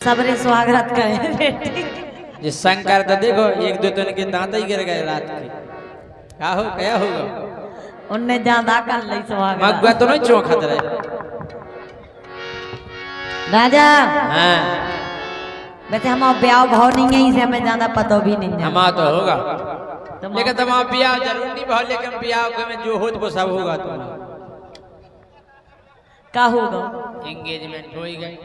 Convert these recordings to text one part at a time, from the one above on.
सबरे स्वागत करे ये शंकर तो देखो एक दो तो के दांत ही गिर गए रात के। क्या होगा उनने ज्यादा कर ली स्वागत मगवा तो नहीं चौंकत रहे राजा। हाँ वैसे हम ब्याह भाव नहीं है इसे हमें ज्यादा पता भी नहीं है। हमारा तो होगा लेकिन तुम्हारा ब्याह जरूर नहीं भाव, लेकिन ब्याह में जो हो वो सब होगा। तुम्हारा क्या होगा? एंगेजमेंट हो गई,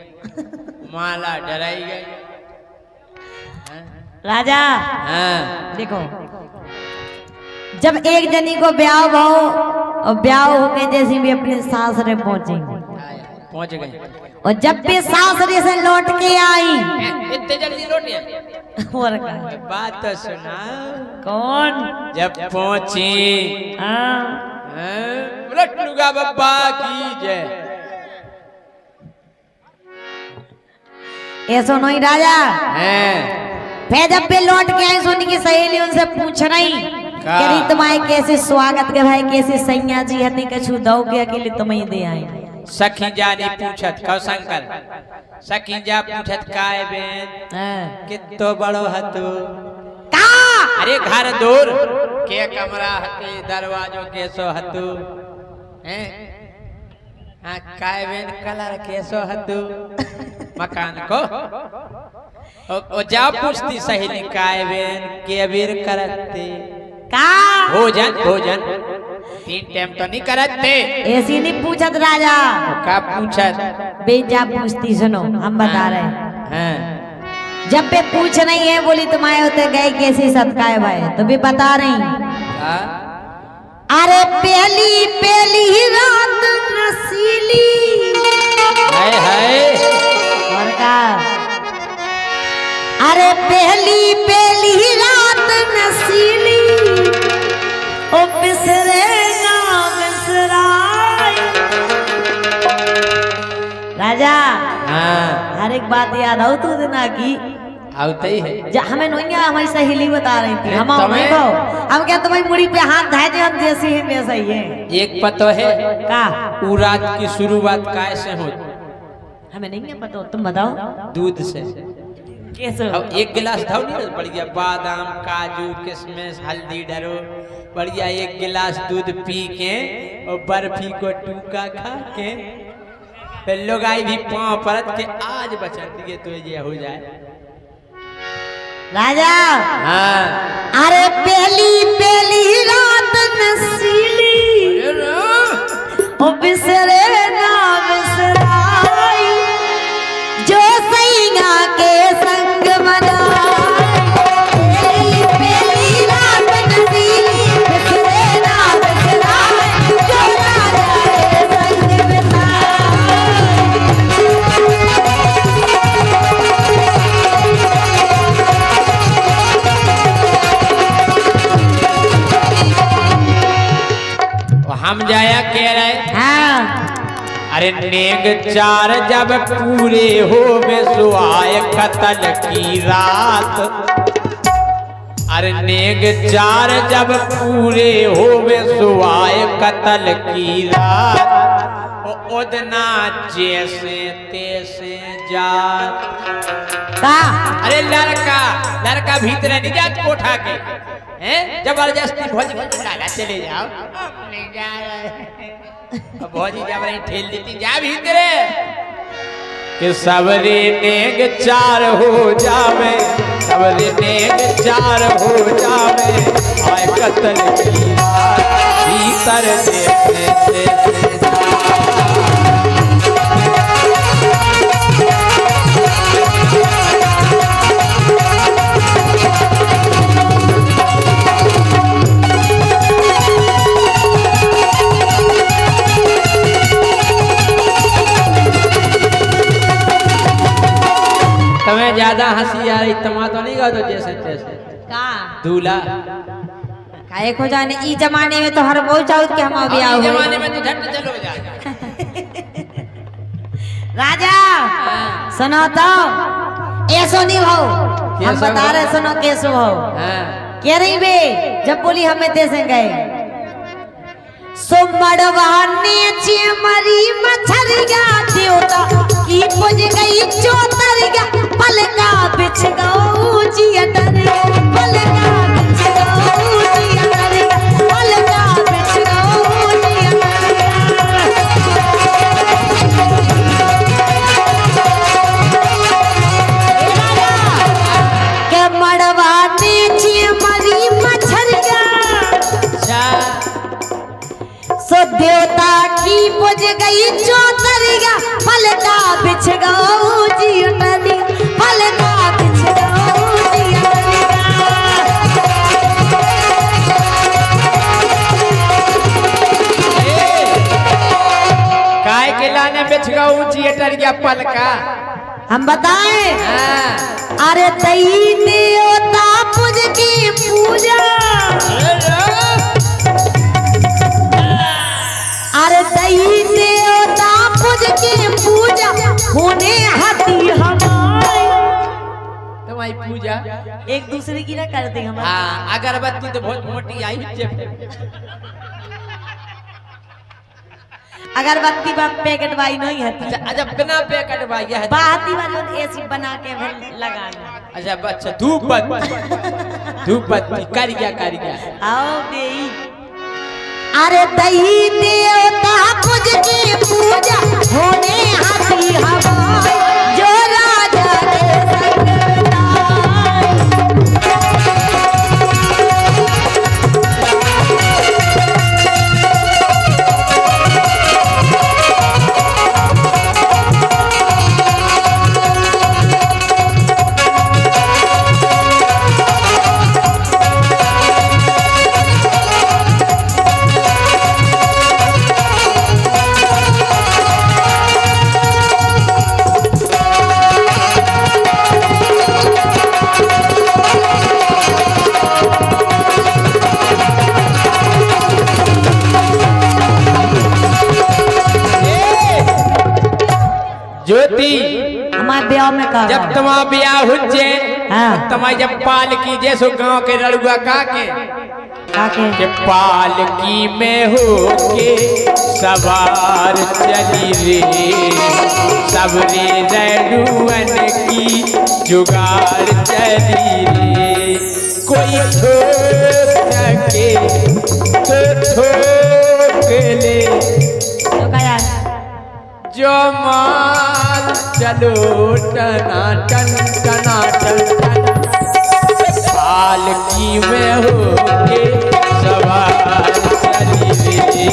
माला डराई गई। राजा हाँ देखो, जब एक जनी को ब्याह भाव और ब्याह होके जैसी भी अपने सासरे पहुंच गए, और जब भी सासरे से लौट के आई इतने जल्दी लौट गए। और का बात तो सुना। कौन? जब पहुंची लुगा बब्बा की जय। ऐसा नहीं राजा। फिर जब भी लौट के आई सोनी की सहेली उनसे पूछ रही कि तुम्हारे कैसे स्वागत के भाई कैसे सैया जी हती कछु दो के अकेले तुम्हें दे आई। सखी जानी पूछत कौ शंकर सखी जा पूछत काय बेन कितो बड़ो हतु का? अरे घर दूर के कमरा हते दरवाजो केसो हतु हैं। हाँ काय बेन कलर केसो हतु मकान को ओ जा पूछती सहेली काय बेन के बीर करते का? भोजन 3 टाइम तो नहीं करते। ऐसी नहीं पूछत राजा। का पूछत? बेजा पूछती सुनो हम बता रहे। हाँ। जब भी पूछ रही है बोली तुम्हारे होते गए कैसी सदकाए भाई तो भी बता रही। अरे पहली रात नसीली है और का? अरे पहली रात नसीली ओ बिसरे ना बिसराए। राजा हर एक बात याद आओ तू देना की आवते ही है। हमें नहीं हमारी सहेली बता रही थी। हम हम क्या तुम्हारी मुड़ी पे हाथ धाए हम जैसे ही वैसा ही है। एक पतो है का वो रात की शुरुआत कैसे हो? हमें नहीं है पता, तुम बताओ। दूध से। कैसे? अब एक गिलास धाव नहीं बढ़िया बादाम काजू किशमिश हल्दी डरो बढ़िया एक गिलास दूध पी के और बर्फी को टूका खा के फिर लोग आई भी पाँव परत के आज बचा दिए तो ये हो जाए। राजा हाँ। अरे पहली रात नसीली ओ बिसरे ना बिसराई जो सैया के संग मनाई। पहली रात नसीली बिसरे ना बिसराई जो राजा के संग बिताई। हम जाया कह रहे। हाँ। अरे नेग 4 जब पूरे हो सुहाए कतल की रात। अरे नेग 4 जब पूरे हो सुहाए कतल की रात उदना जैसे तैसे जात। का? अरे लड़का भीतर नहीं जात कोठा के हैं जबरदस्ती भोजी चले जाओ नहीं जा रहे भोजी जब रही ठेल देती जा भीतरे कि सबरे नेग 4 हो जावे सबरे नेग 4 हो जावे आए कतल की रात भीतर जैसे तुम्हें ज्यादा हंसी आ रही तमा तो नहीं गा तो जैसे तैसे का? दूल्हा काहे को जाने ई जमाने में तो हर वो चाहत के हम अभी आओ। जमाने में तो झट चलो जा। राजा सुनो तो ऐसो नहीं हो हम बता रहे सुनो कैसो हो। कह रही बे जब बोली हमें तैसे गए सो मड़वाने मरी मछरिया देवता की पुज गई चौतरिया पलका बिछ गऊ जिया डरिया पलका बिछ गऊ जिया डरिया पलका बिछ गऊ जिया डरिया के मड़वाने मरी मछरिया सो देवता की पुज गई चौतरिया पलका बिछ गऊ जिया डरिया पलका बिछ गऊ जिया काय के लाने बिछ गऊ जियटर या पलका हम बताएं हाँ। अरे दई देवता पुज की पूजा अरे दई देवता पुज की पूजा होने हाथी हमारे तुम्हारी पूजा एक दूसरे की ना करते हम हाँ अगरबत्ती तो बहुत मोटी आई अगरबत्ती बा पैकेट वाई नहीं है अच्छा बिना पैकेट भाई है बाती वाली एसी बना के लगा अच्छा बच्चा धूप बत्ती कारिया आओ देई अरे दही देवता पुज की पूजा होने हाथी हवाई जो राजा के संगताई ज्योति हमारे ब्याह में कहा जब तुम्हारा ब्याह हो जे हाँ। तुम्हारी जब पालकी जैसो गांव के लड़ुआ काके के पालकी में होके सवार चली रे सबरे लड़ुअन की जुगाड़ चली रे कोई ठोक सके तो ठोक ले जो माल चलो टनाटन पालकी में होके सवार चली रे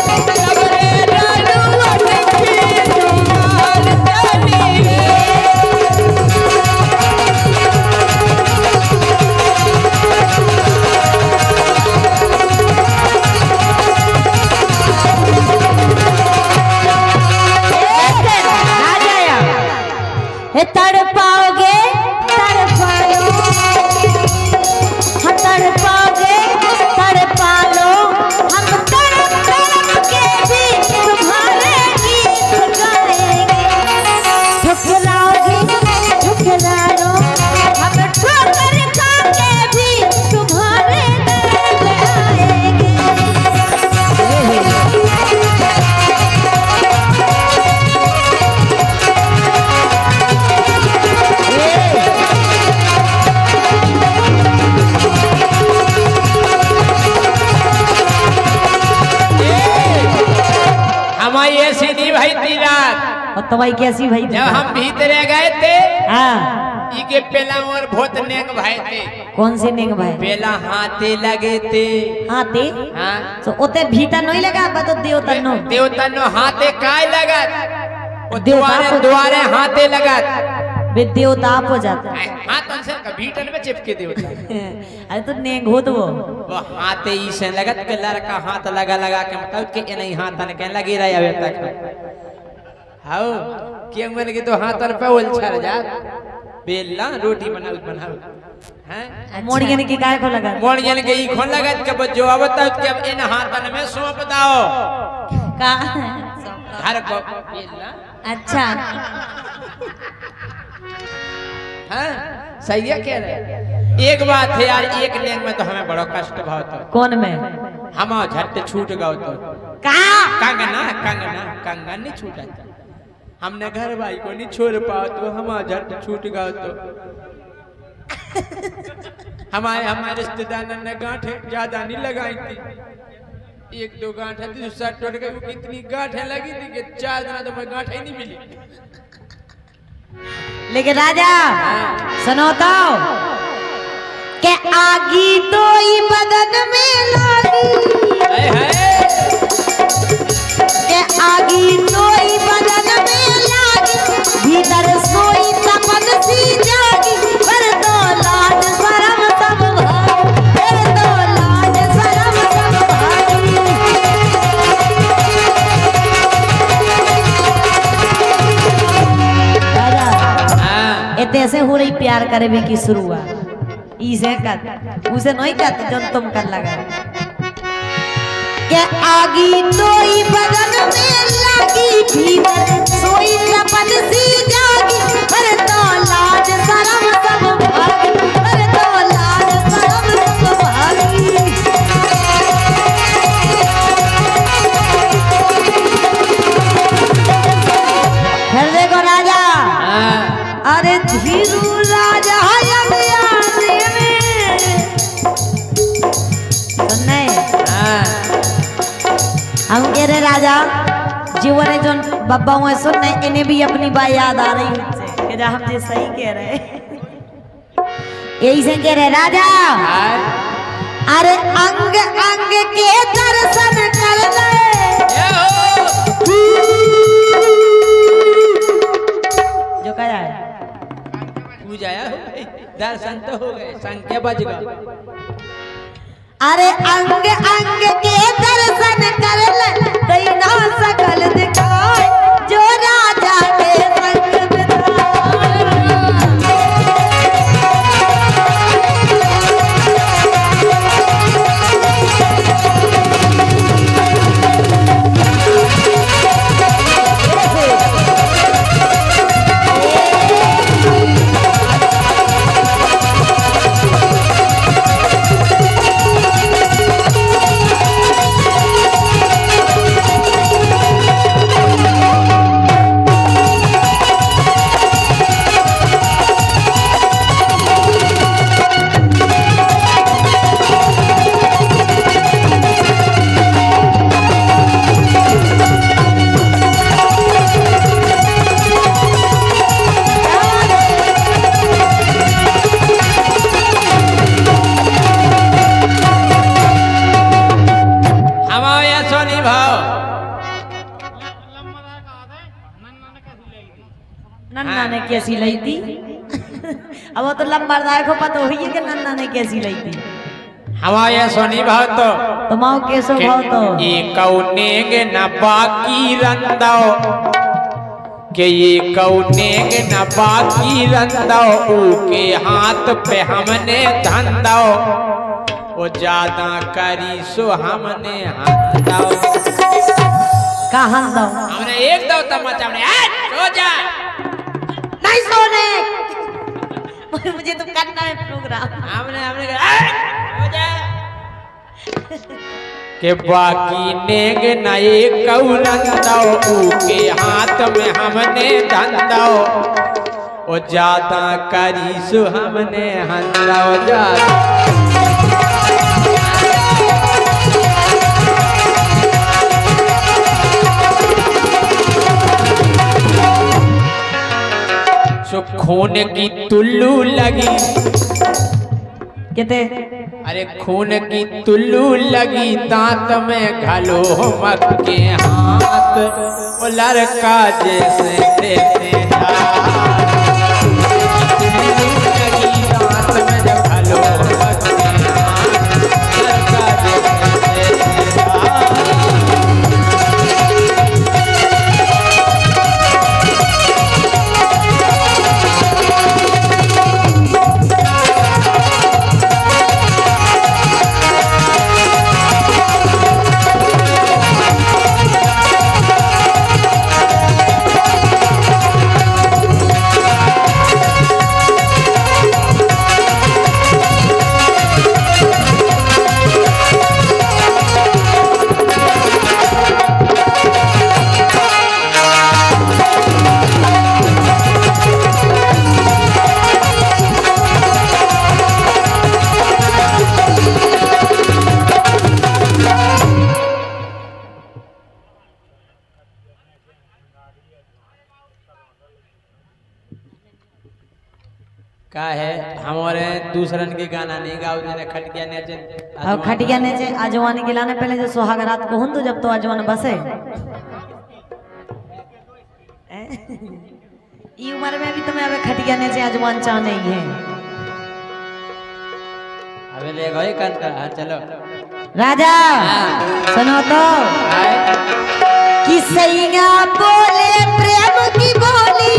सबरे लड़ुअन की जुगाड़ चली रे तड़पाओगे तड़पा लो हम तड़पाओगे तड़पा लो हम तड़प तड़प के भी तुम्हारे गीत गाएंगे ठुकराओगे ठुकरा लो हम ठोकर खा के भी तुम्हारे दर्द आएंगे हमारी ऐसी नहीं भाई थी रात और तुम्हारी कैसी भाई जब हम भीतर गए थे हाँ इके पेला और बहुत नेक भाई थे कौन से नेक भाई पेला हाथे लगे थे हाथे हाँ तो ओते भीतर नहीं लगा बतो देवता नो देवता नो हाथे काय लगत वो देवता द्वारे को- द्वारे हाथे लगत वे देवता आप हो जाता हाथ से भीतर में चिपके देवता अरे तो नेक हो तो वो हाथे ही से लगत के लड़का हाथ लगा लगा के मतलब के नहीं हाथ ने के लगी रही अबे तक हाउ के मन के तो हाथ पे उलझर जा बेला रोटी बनाओ हैं मोड़ियन की काय को लगा मोड़ियन के ई खोन लगत के जो आवता के अब इन हाथन में सौंप दाओ का घर को बेला अच्छा हाँ सही है कह रहे एक बात है यार एक लेन में तो हमें बड़ा कष्ट भाव था कौन में हम झट छूट गए तो कहा कंगना कंगना कंगन नहीं छूटा था। हमने घर भाई को नहीं छोड़ पाओ तो हम झट छूट गए तो हमारे रिश्तेदार ने गांठे ज्यादा नहीं लगाई थी, एक दो गांठे थी, दूसरा टूट गई। वो कितनी गांठे लगी थी कि 4 दिन तो मैं गांठे ही नहीं मिली। लेकिन राजा सुनो तो के आगी तो ही बदन में लागी, के आगी तो ही बदन में लागी, भीतर सोई तपन सी जागी, पर तो लाज शरम सब भागी, पर तो लाज शरम सब भागी। राजा इतने से हो रही प्यार करे भी की शुरुआत इसे कर, उसे नहीं कहते जब तुम कर लगा के आगी तो ही बदन में लगी, भीतर सोई तपन सी जागी, पर तो लाज शरम सब भागी, पर तो लाज शरम सब भागी। फिर देखो राजा, अरे धीरू राजा हम कह रहे राजा जीवन जो बब्बा हुए सुन नहीं, इन्हें भी अपनी बात याद आ रही उनसे कि हम जी सही कह रहे यही से कह रहे राजा, अरे अंग अंग के दर्शन कर ले, जो कहा है पूजा दर्शन तो हो गए, संख्या बज गई। अरे अंग अंग के दर्शन कर ले, तेरा सकल दिखाए जो राजा के संग नन्ना ने कैसी लाई थी अब वो तो लंबरदार को पता हुई है कि नन्ना ने कैसी लाई थी। हमारे सोनी भाव तो तुमाओ कैसो भाव तो ये कौनेगे न बाकी रंदो, के ये कौनेगे न बाकी रंदो, ऊके हाथ पे हमने धंधो, वो ज्यादा करी सो हमने हंदो। कहाँ दो हमने एक दो तमाचा हमने सो जा नहीं सोने मुझे तो करना है प्रोग्राम। हमने हो जा के बाकी नेग नए कौरंदो, ऊके हाथ में हमने धंधो, ओ ज्यादा करी सो हमने हंदो ज्यादा। सो खून की तुल्लू लगी, कहते अरे खून की तुल्लू लगी, दांत में घलो मक के हाथ, वो लड़का जैसे देते लगी, दांत में जब घलो मक के हाथ, लड़का जैसे का है हमारे दूसरन के गाना नहीं गाओ जने खटिया ने और खटिया ने जे आजवानी गिलाने पहले जो सुहाग रात को हुन तो जब तो आजवान बसे ई उम्र में भी तुम्हें अब खटिया ने जे आजवान चाह नहीं है। अबे ले गए कान का हाँ चलो राजा सुनो तो कि सैया बोले प्रेम की बोली